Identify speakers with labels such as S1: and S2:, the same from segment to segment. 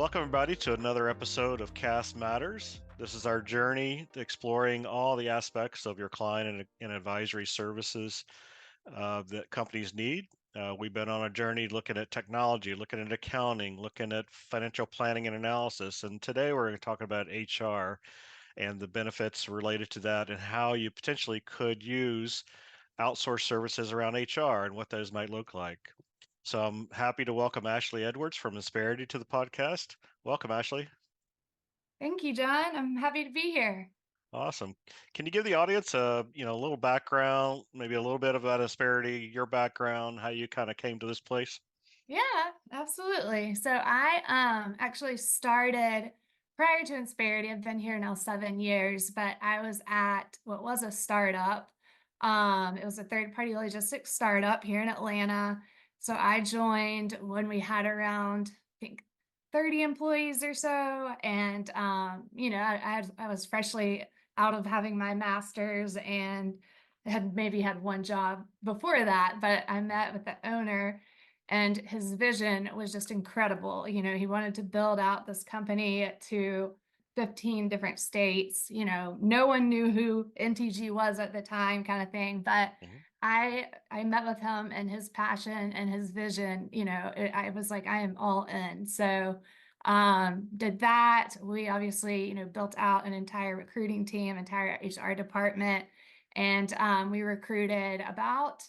S1: Welcome, everybody, to another episode of CAAS Matters. This is our journey to exploring all the aspects of your client and advisory services that companies need. We've been on a journey looking at technology, looking at accounting, looking at financial planning and analysis. And today we're going to talk about HR and the benefits related to that and how you potentially could use outsourced services around HR and what those might look like. So I'm happy to welcome Ashley Edwards from Insperity to the podcast. Welcome, Ashley.
S2: Thank you, John. I'm happy to be here.
S1: Awesome. Can you give the audience a little background, maybe a little bit about Insperity, your background, how you kind of came to this place?
S2: Yeah, absolutely. So I actually started prior to Insperity. I've been here now 7 years, but I was at what was a startup. It was a third-party logistics startup here in Atlanta. So I joined when we had around, I think, 30 employees or so. And I was freshly out of having my master's and had maybe had one job before that, but I met with the owner and his vision was just incredible. He wanted to build out this company to 15 different states. No one knew who NTG was at the time, kind of thing. But
S1: Hmm.
S2: I met with him and his passion and his vision. I was like, I am all in. So did that. We obviously, built out an entire recruiting team, entire HR department, and we recruited about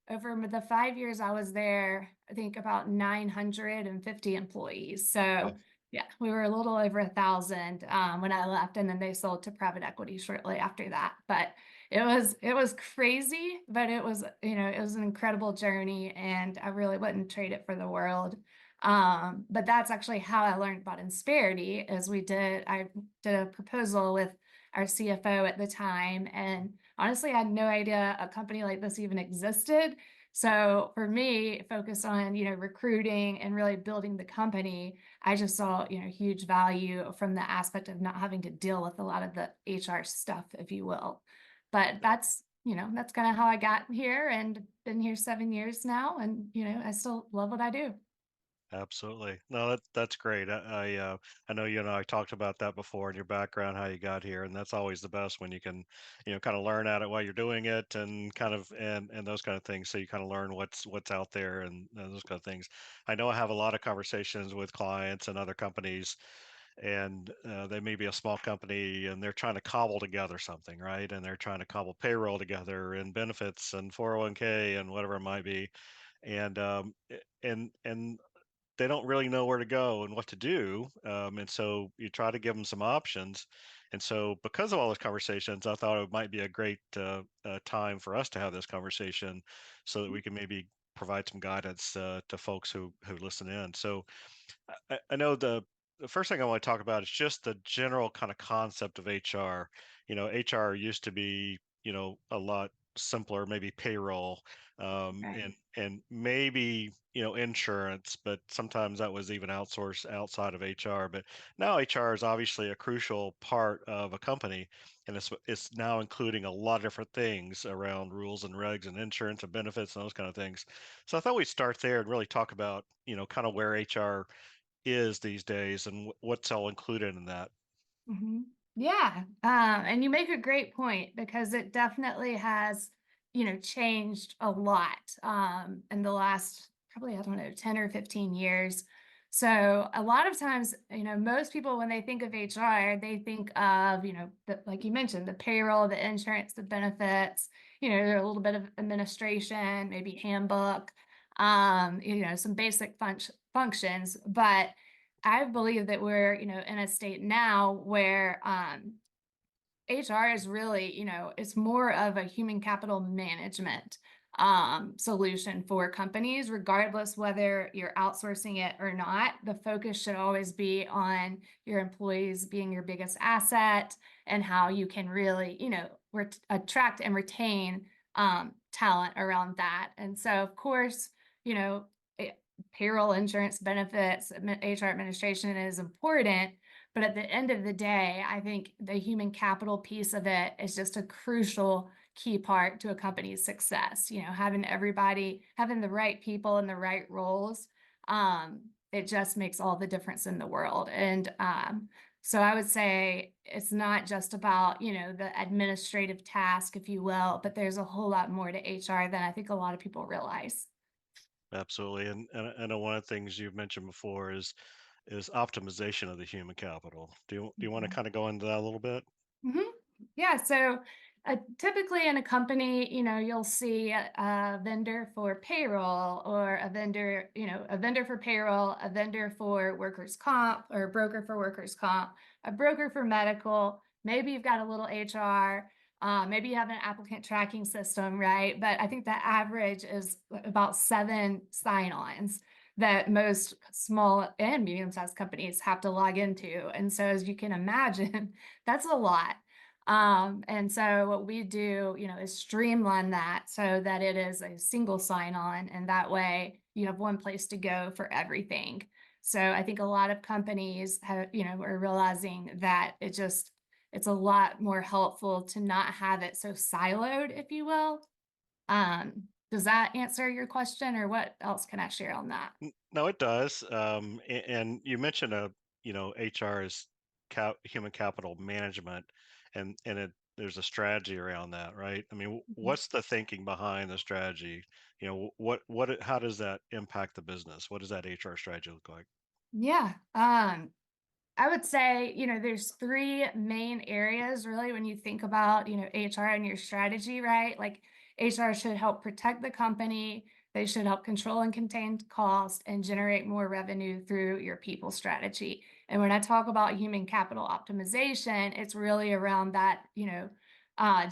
S2: over the 5 years I was there, I think about 950 employees. So
S1: Wow.
S2: yeah, we were a little over 1,000 when I left, and then they sold to private equity shortly after that. But it was crazy, but it was an incredible journey, and I really wouldn't trade it for the world. But that's actually how I learned about Insperity, is I did a proposal with our CFO at the time, and honestly, I had no idea a company like this even existed. So for me, focused on, recruiting and really building the company, I just saw, huge value from the aspect of not having to deal with a lot of the HR stuff, if you will. But
S1: Yeah.
S2: that's kind of how I got here and been here 7 years now. And, I still love what I do.
S1: Absolutely. No, that's great. I know you and I talked about that before in your background, how you got here, and that's always the best when you can, kind of learn at it while you're doing it, and kind of and those kind of things. So you kind of learn what's out there and those kind of things. I know I have a lot of conversations with clients and other companies, and they may be a small company and they're trying to cobble together something, right? And they're trying to cobble payroll together and benefits and 401k and whatever it might be, and and they don't really know where to go and what to do. And so you try to give them some options. And so, because of all those conversations, I thought it might be a great time for us to have this conversation so that we can maybe provide some guidance to folks who listen in. So, I know the first thing I want to talk about is just the general kind of concept of HR. HR used to be, a lot simpler, maybe payroll,
S2: Right.
S1: and maybe, insurance, but sometimes that was even outsourced outside of HR. But now HR is obviously a crucial part of a company, and it's now including a lot of different things around rules and regs and insurance and benefits and those kind of things. So I thought we'd start there and really talk about, kind of where HR is these days and what's all included in that.
S2: Mhm. Yeah. And you make a great point because it definitely has, changed a lot in the last probably, I don't know, 10 or 15 years. So a lot of times, most people, when they think of HR, they think of, like you mentioned, the payroll, the insurance, the benefits, a little bit of administration, maybe handbook, some basic functions. But I believe that we're, in a state now where HR is really, it's more of a human capital management solution for companies, regardless whether you're outsourcing it or not. The focus should always be on your employees being your biggest asset and how you can really, attract and retain talent around that. And so, of course, you know, it, payroll, insurance, benefits, HR administration is important, but at the end of the day, I think the human capital piece of it is just a crucial key part to a company's success. Having everybody, having the right people in the right roles. it just makes all the difference in the world. And so I would say it's not just about, the administrative task, if you will, but there's a whole lot more to HR than I think a lot of people realize.
S1: Absolutely. And I know one of the things you've mentioned before is optimization of the human capital. Do you want to kind of go into that a little bit?
S2: Mhm. Yeah. So typically in a company, you'll see a vendor for payroll or a vendor for payroll, a vendor for workers' comp or a broker for workers' comp, a broker for medical. Maybe you've got a little HR. Maybe you have an applicant tracking system, right? But I think the average is about 7 sign-ons that most small and medium-sized companies have to log into. And so, as you can imagine, that's a lot. And so what we do, is streamline that so that it is a single sign-on, and that way you have one place to go for everything. So I think a lot of companies are realizing that it's a lot more helpful to not have it so siloed, if you will. Does that answer your question, or what else can I share on that?
S1: No, it does. And you mentioned HR is human capital management, and there's a strategy around that, right? I mean,
S2: Mhm.
S1: what's the thinking behind the strategy? How does that impact the business? What does that HR strategy look like?
S2: Yeah. I would say, there's three main areas really when you think about, HR and your strategy, right? Like HR should help protect the company, they should help control and contain cost and generate more revenue through your people strategy. And when I talk about human capital optimization, it's really around that,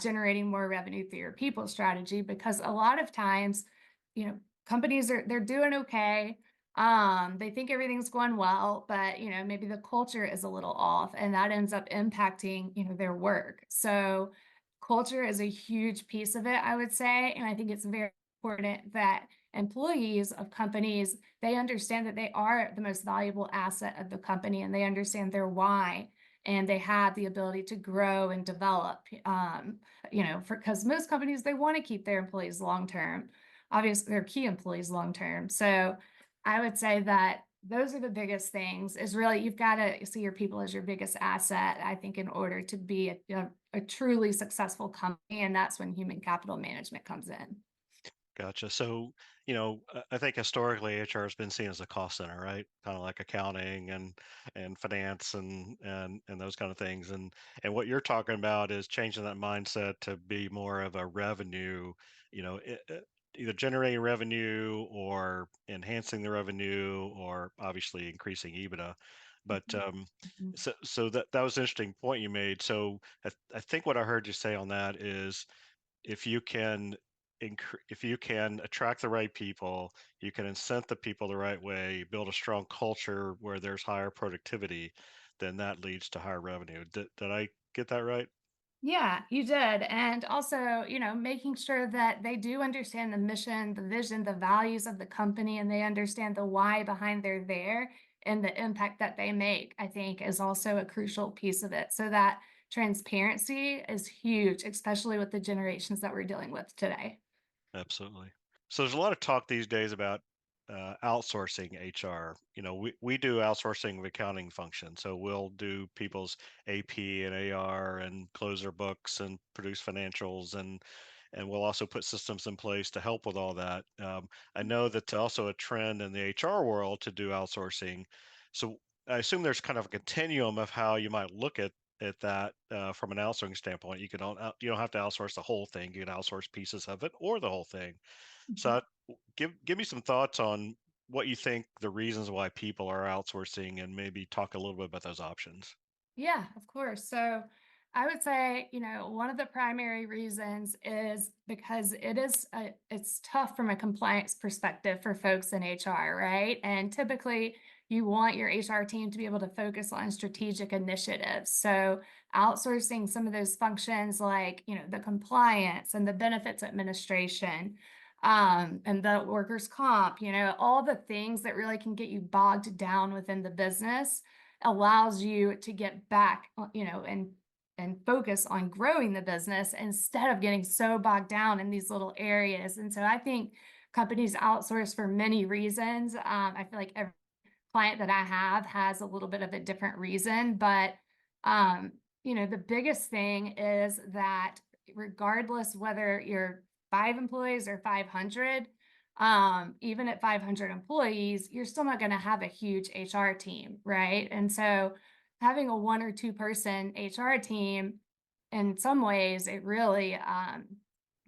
S2: generating more revenue through your people strategy, because a lot of times, companies they're doing okay, they think everything's going well, but maybe the culture is a little off, and that ends up impacting, their work. So culture is a huge piece of it, I would say. And I think it's very important that employees of companies, they understand that they are the most valuable asset of the company, and they understand their why, and they have the ability to grow and develop. Because most companies, they want to keep their employees long term, obviously their key employees long term. So I would say that those are the biggest things, is really you've got to see your people as your biggest asset, I think, in order to be a truly successful company. And that's when human capital management comes in.
S1: Gotcha. So, I think historically HR has been seen as a cost center, right? Kind of like accounting and finance and those kind of things. And what you're talking about is changing that mindset to be more of a revenue, either generating revenue or enhancing the revenue or obviously increasing EBITDA. But
S2: Mhm. Mhm.
S1: so that was an interesting point you made. So I think what I heard you say on that is if you can if you can attract the right people, you can incent the people the right way, build a strong culture where there's higher productivity, then that leads to higher revenue. Did I get that right?
S2: Yeah, you did. And also, making sure that they do understand the mission, the vision, the values of the company, and they understand the why behind they're there and the impact that they make, I think is also a crucial piece of it. So that transparency is huge, especially with the generations that we're dealing with today.
S1: Absolutely. So there's a lot of talk these days about outsourcing HR. We do outsourcing of accounting functions. So we'll do people's AP and AR and close their books and produce financials and we'll also put systems in place to help with all that. I know that's also a trend in the HR world to do outsourcing. So I assume there's kind of a continuum of how you might look at that from an outsourcing standpoint. You don't have to outsource the whole thing. You can outsource pieces of it or the whole thing. So give me some thoughts on what you think the reasons why people are outsourcing, and maybe talk a little bit about those options.
S2: Yeah, of course. So I would say, one of the primary reasons is because it's tough from a compliance perspective for folks in HR, right? And typically you want your HR team to be able to focus on strategic initiatives. So outsourcing some of those functions like, the compliance and the benefits administration, and the workers' comp, all the things that really can get you bogged down within the business allows you to get back, and focus on growing the business instead of getting so bogged down in these little areas. And so I think companies outsource for many reasons. I feel like client that I have has a little bit of a different reason, but um, the biggest thing is that regardless whether you're 5 employees or 500, even at 500 employees, you're still not going to have a huge HR team, right? And so having a 1 or 2 person HR team, in some ways, it really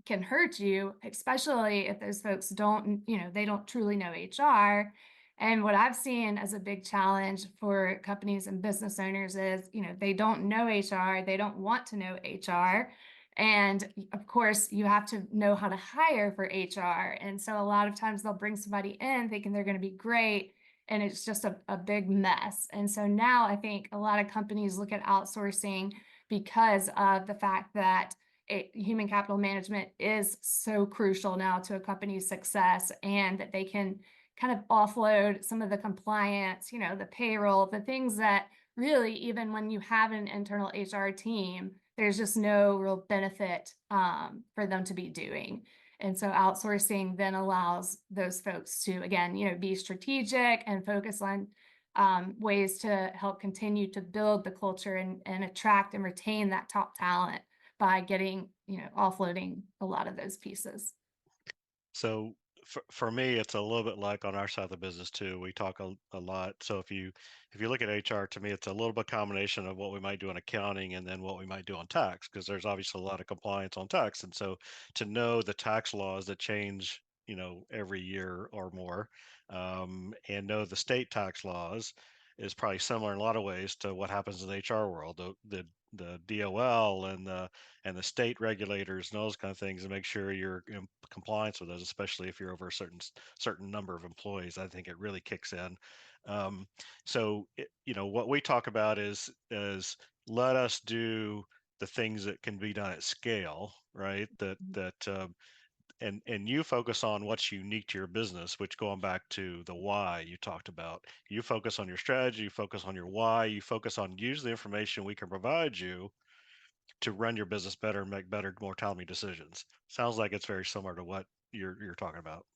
S2: can hurt you, especially if those folks don't, they don't truly know HR. And what I've seen as a big challenge for companies and business owners is, they don't know HR, they don't want to know HR. And of course, you have to know how to hire for HR. And so a lot of times they'll bring somebody in thinking they're going to be great, and it's just a big mess. And so now I think a lot of companies look at outsourcing because of the fact that human capital management is so crucial now to a company's success, and that they can kind of offload some of the compliance, the payroll, the things that really, even when you have an internal HR team, there's just no real benefit for them to be doing. And so outsourcing then allows those folks to, again, be strategic and focus on ways to help continue to build the culture and attract and retain that top talent by getting, offloading a lot of those pieces.
S1: So for me, it's a little bit like on our side of the business too. We talk a lot. So if you look at HR, to me, it's a little bit combination of what we might do in accounting and then what we might do on tax, because there's obviously a lot of compliance on tax. And so to know the tax laws that change, every year or more, and know the state tax laws is probably similar in a lot of ways to what happens in the HR world. The DOL and the state regulators and those kind of things, and make sure you're in compliance with those, especially if you're over a certain number of employees. I think it really kicks in. Um, what we talk about is let us do the things that can be done at scale, right? And you focus on what's unique to your business, which, going back to the why you talked about, you focus on your strategy, you focus on your why, you focus on use the information we can provide you to run your business better and make better, more timely decisions. Sounds like it's very similar to what you're talking about.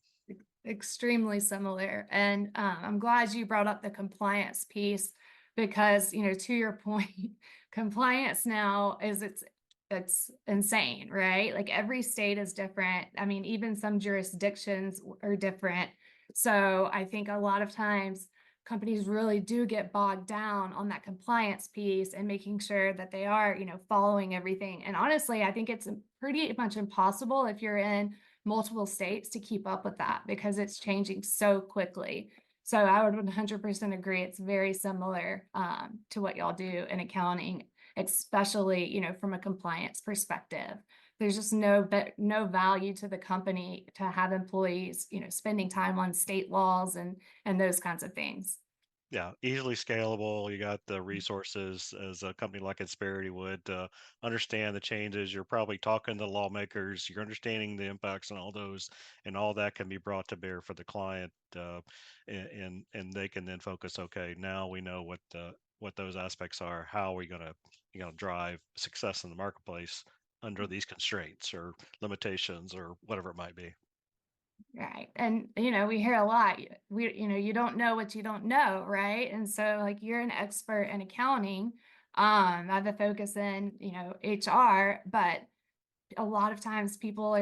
S2: Extremely similar. And I'm glad you brought up the compliance piece because, to your point, compliance now is it's insane, right? Like every state is different. I mean, even some jurisdictions are different. So I think a lot of times companies really do get bogged down on that compliance piece and making sure that they are, following everything. And honestly, I think it's pretty much impossible if you're in multiple states to keep up with that because it's changing so quickly. So I would 100% agree. It's very similar to what y'all do in accounting, especially, from a compliance perspective. There's just no value to the company to have employees, spending time on state laws and those kinds of things.
S1: Yeah, easily scalable. You got the resources as a company like Insperity would understand the changes. You're probably talking to lawmakers. You're understanding the impacts and all those, and all that can be brought to bear for the client, and they can then focus. Okay, now we know what those aspects are. How are we going to drive success in the marketplace under these constraints or limitations or whatever it might be.
S2: Right. And, we hear a lot. You don't know what you don't know, right? And so like you're an expert in accounting, I have a focus in, HR, but a lot of times people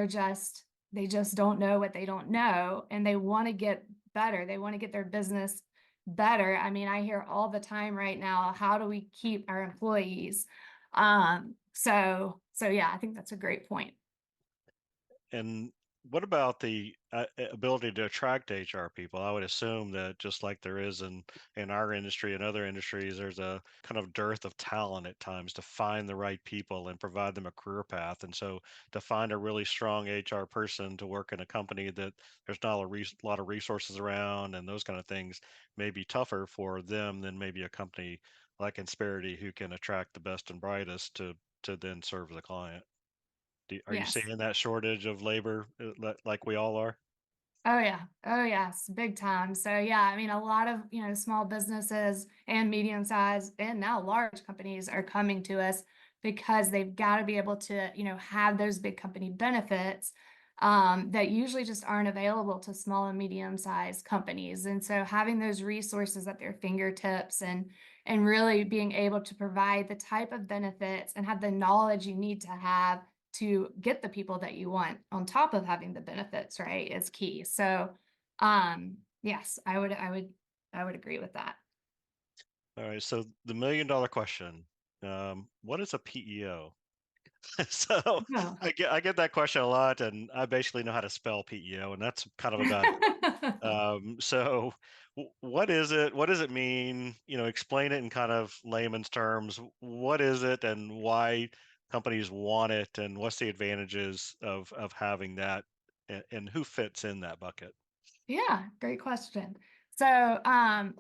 S2: they just don't know what they don't know and they want to get better. They want to get their business better. I mean, I hear all the time right now, how do we keep our employees? So yeah, I think that's a great point.
S1: And what about the ability to attract HR people? I would assume that just like there is in our industry and other industries, there's a kind of dearth of talent at times to find the right people and provide them a career path. And so to find a really strong HR person to work in a company that there's not lot of resources around and those kind of things may be tougher for them than maybe a company like Insperity who can attract the best and brightest to then serve the client. Are you
S2: Yes.
S1: seeing that shortage of labor like we all are?
S2: Oh yeah. Oh yes, big time. So yeah, I mean a lot of, small businesses and medium sized and now large companies are coming to us because they've got to be able to, have those big company benefits. that usually just aren't available to small and medium-sized companies. And so having those resources at their fingertips and really being able to provide the type of benefits and have the knowledge you need to have to get the people that you want on top of having the benefits, right, is key. So, yes, I would agree with that.
S1: All right. So the $1 million question, what is a PEO? So
S2: Oh.
S1: I get that question a lot, and I basically know how to spell PEO, and that's kind of about it. So what is it? What does it mean? Explain it in kind of layman's terms. What is it, and why companies want it, and what's the advantages of having that, and who fits in that bucket?
S2: Yeah, great question. So, I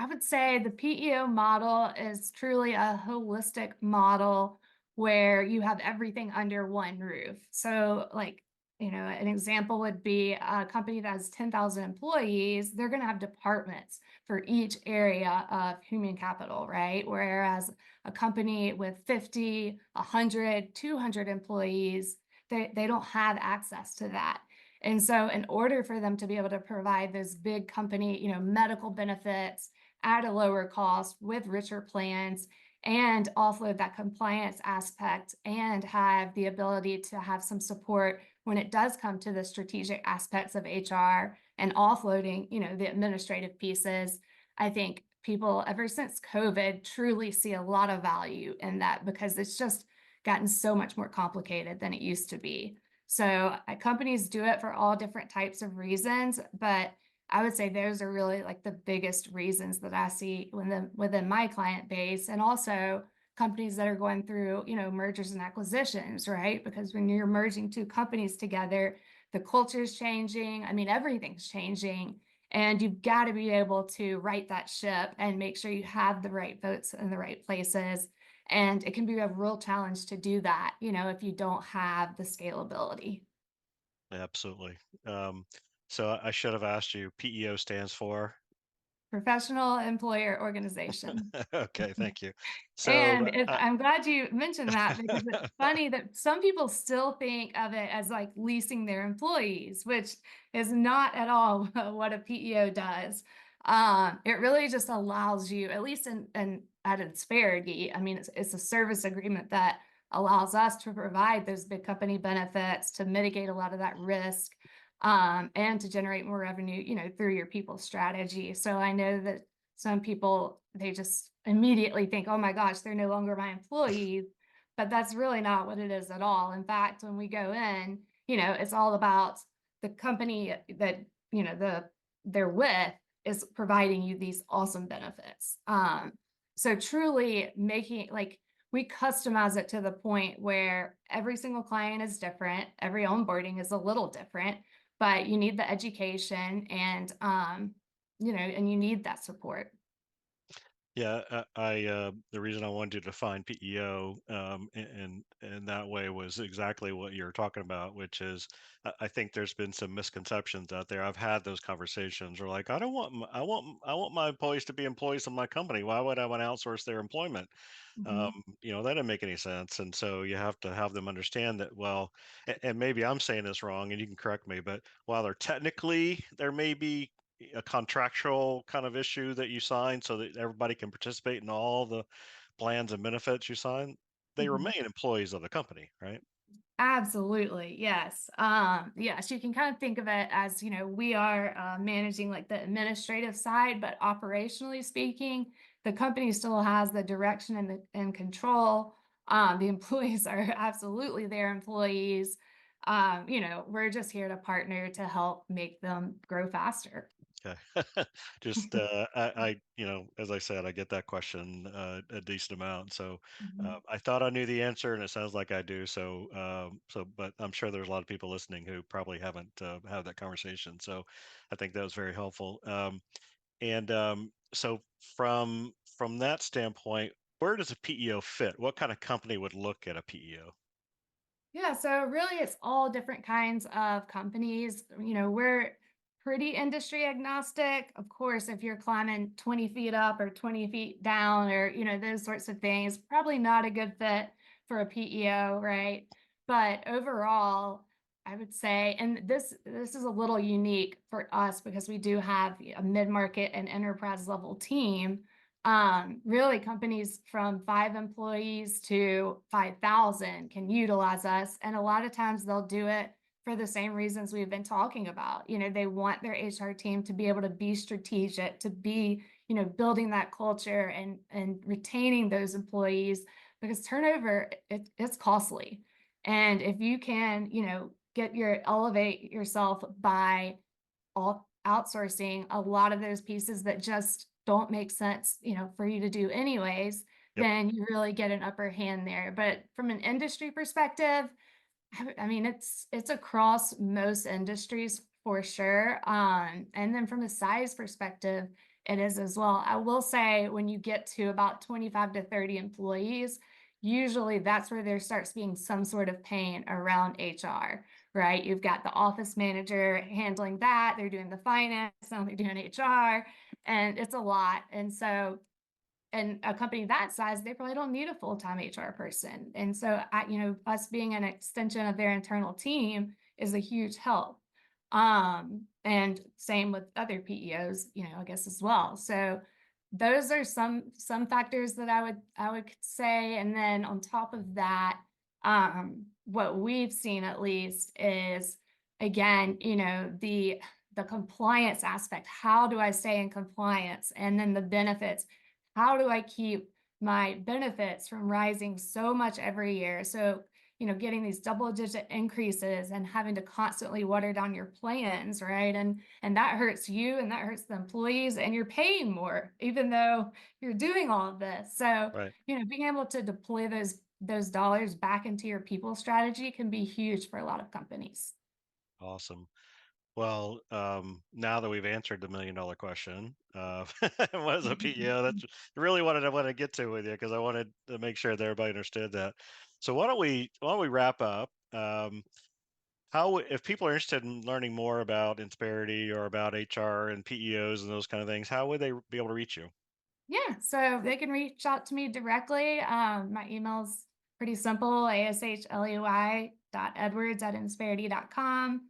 S2: would say the PEO model is truly a holistic model where you have everything under one roof. So, like, an example would be a company that has 10,000 employees, they're going to have departments for each area of human capital, right? Whereas a company with 50, 100, 200 employees, they don't have access to that. And so in order for them to be able to provide those big company, medical benefits at a lower cost with richer plans and offload that compliance aspect and have the ability to have some support when it does come to the strategic aspects of HR and offloading, the administrative pieces, I think people ever since COVID truly see a lot of value in that because it's just gotten so much more complicated than it used to be. So companies do it for all different types of reasons, but I would say those are really like the biggest reasons that I see within my client base, and also companies that are going through, mergers and acquisitions, right? Because when you're merging two companies together, the culture is changing. I mean, everything's changing, and you've got to be able to right that ship and make sure you have the right votes in the right places, and it can be a real challenge to do that, if you don't have the scalability.
S1: Absolutely. Um, so I should have asked you. PEO stands for.
S2: Professional employer organization.
S1: Okay, thank you.
S2: And
S1: So
S2: I'm glad you mentioned that because it's funny that some people still think of it as like leasing their employees, which is not at all what a PEO does. It really just allows you, at least in at Insperity, I mean, it's a service agreement that allows us to provide those big company benefits to mitigate a lot of that risk, and to generate more revenue, through your people strategy. So I know that some people, they just immediately think, "Oh my gosh, they're no longer my employees," but that's really not what it is at all. In fact, when we go in, it's all about the company that, they're with is providing you these awesome benefits. So truly making like we customize it to the point where every single client is different, every onboarding is a little different, but you need the education and and you need that support.
S1: yeah, the reason I wanted to define PEO, and that way was exactly what you're talking about, which is I think there's been some misconceptions out there. I've had those conversations where like I want my employees to be employees of my company. Why would I want to outsource their employment? um,
S2: Mhm.
S1: that didn't make any sense. And so you have to have them understand that, well, and maybe I'm saying this wrong and you can correct me, but while there may be a contractual kind of issue that you sign so that everybody can participate in all the plans and benefits you sign, they
S2: Mhm.
S1: remain employees of the company, right?
S2: Absolutely. Yes. Yes, you can kind of think of it as, we are managing like the administrative side, but operationally speaking, the company still has the direction and control. The employees are absolutely their employees. We're just here to partner to help make them grow faster.
S1: Okay. Just, as I said, I get that question a decent amount. So
S2: Mhm.
S1: I thought I knew the answer, and it sounds like I do. So, but I'm sure there's a lot of people listening who probably haven't had that conversation. So I think that was very helpful. And so from that standpoint, where does a PEO fit? What kind of company would look at a PEO?
S2: Yeah, so really it's all different kinds of companies. We're pretty industry agnostic. Of course, if you're climbing 20 feet up or 20 feet down or, those sorts of things, probably not a good fit for a PEO, right? But overall, I would say, and this is a little unique for us because we do have a mid-market and enterprise level team. Really, companies from 5 employees to 5,000 can utilize us, and a lot of times they'll do it for the same reasons we've been talking about. They want their HR team to be able to be strategic, to be, building that culture and retaining those employees because turnover it's costly. And if you can, elevate yourself by outsourcing a lot of those pieces that just don't make sense, for you to do anyways,
S1: Yep.
S2: then you really get an upper hand there. But from an industry perspective, I mean, it's across most industries for sure. And then from a size perspective, it is as well. I will say when you get to about 25 to 30 employees, usually that's where there starts being some sort of pain around HR, right? You've got the office manager handling that, they're doing the finance, now they're doing HR, and it's a lot. And so and a company that size, they probably don't need a full-time HR person. And so us being an extension of their internal team is a huge help. And same with other PEOs, I guess as well. So those are some factors that I would say. And then on top of that, what we've seen at least is again, the compliance aspect. How do I stay in compliance? And then the benefits, how do I keep my benefits from rising so much every year? So, getting these double digit increases and having to constantly water down your plans, right? And that hurts you and that hurts the employees and you're paying more, even though you're doing all of this. So,
S1: Right.
S2: being able to deploy those dollars back into your people strategy can be huge for a lot of companies.
S1: Awesome. Well, now that we've answered the $1 million question, what is a PEO? That's really what I want to get to with you because I wanted to make sure that everybody understood that. So why don't we wrap up? If people are interested in learning more about Insperity or about HR and PEOs and those kind of things, how would they be able to reach you?
S2: Yeah, so they can reach out to me directly. My email's pretty simple, ashleyi.edwards@insperity.com.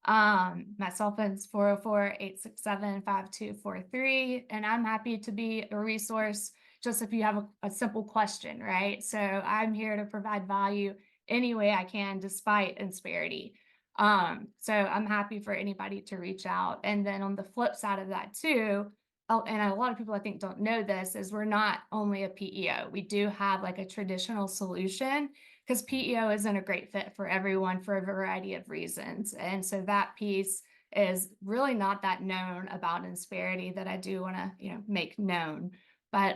S2: My cell phone's 404-867-5243. And I'm happy to be a resource just if you have a simple question, right? So I'm here to provide value any way I can, despite Insperity. So I'm happy for anybody to reach out. And then on the flip side of that too, oh, and a lot of people I think don't know this is we're not only a PEO. We do have like a traditional solution because PEO isn't a great fit for everyone for a variety of reasons. And so that piece is really not that known about Insperity that I do want to, make known. But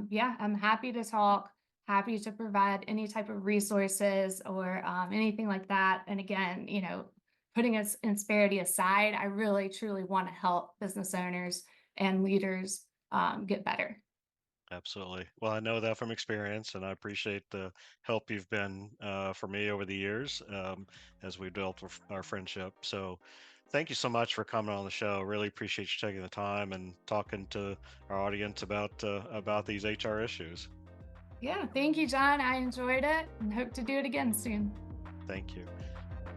S2: yeah, I'm happy to talk, happy to provide any type of resources or anything like that. And again, putting us Insperity aside, I really truly want to help business owners and leaders get better.
S1: Absolutely. Well, I know that from experience, and I appreciate the help you've been for me over the years as we built our friendship. So, thank you so much for coming on the show. Really appreciate you taking the time and talking to our audience about these HR issues.
S2: Yeah, thank you, John. I enjoyed it and hope to do it again soon.
S1: Thank you.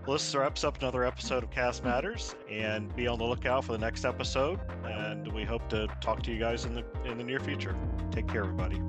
S1: Well, this wraps up another episode of Cast Matters, and be on the lookout for the next episode. And we hope to talk to you guys in the near future. Take care, everybody.